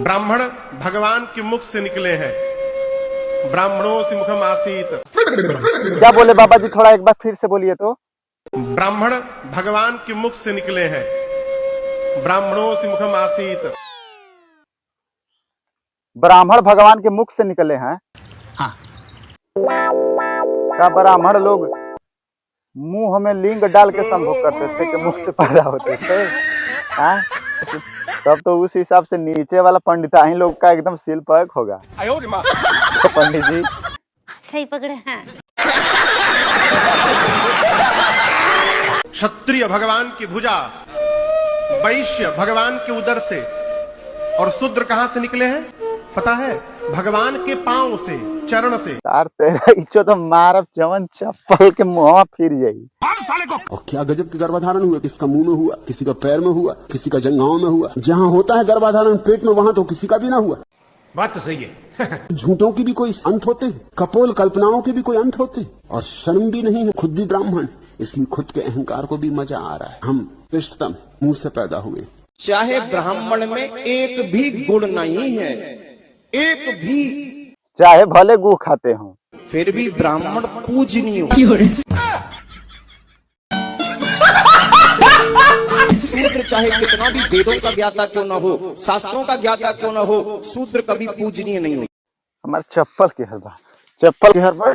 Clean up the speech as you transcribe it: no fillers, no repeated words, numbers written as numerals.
ब्राह्मण भगवान के मुख से निकले हैं। ब्राह्मणों से मुखम आसीत। क्या बोले बाबा जी, थोड़ा एक बार फिर से बोलिए तो। ब्राह्मण भगवान के मुख से निकले हैं। ब्राह्मणों से मुखम आसीत। ब्राह्मण भगवान के मुख से निकले हैं। हाँ। क्या ब्राह्मण लोग मुंह में लिंग डाल के संभोग करते थे कि मुख से पैदा होते थे? हाँ? तब तो उस हिसाब से नीचे वाला पंडिताइन लोग का एकदम सिल पैक होगा। तो पंडित जी सही पकड़े हैं। क्षत्रिय भगवान की भुजा, वैश्य भगवान के उदर से, और शूद्र कहां से निकले हैं पता है? भगवान के पांव से, चरण से। तार तेरा इच्छो तो मारब जवन चप्पल के मुंह फिर जाई। और क्या गजब की गर्भाधारण हुआ, किसका मुंह में हुआ, किसी का पैर में हुआ, किसी का जंघाओं में हुआ। जहाँ होता है गर्भाधारण पेट में, वहाँ तो किसी का भी ना हुआ। बात तो सही है। झूठों की भी कोई अंत होते हैं, कपोल कल्पनाओं के भी कोई अंत होते हैं। और शर्म भी नहीं है, खुद भी ब्राह्मण, इसलिए खुद के अहंकार को भी मजा आ रहा है। हम पृष्ठतम मुंह से पैदा हुए। चाहे ब्राह्मण में एक भी गुण नहीं है, एक भी, चाहे भले गू खाते हो, फिर भी ब्राह्मण पूजनीय हो। शूद्र चाहे कितना भी वेदों का ज्ञाता क्यों न हो, शास्त्रों का ज्ञाता क्यों न हो, शूद्र कभी पूजनीय नहीं हो। हमारे चप्पल के हर बार, चप्पल के हर बार।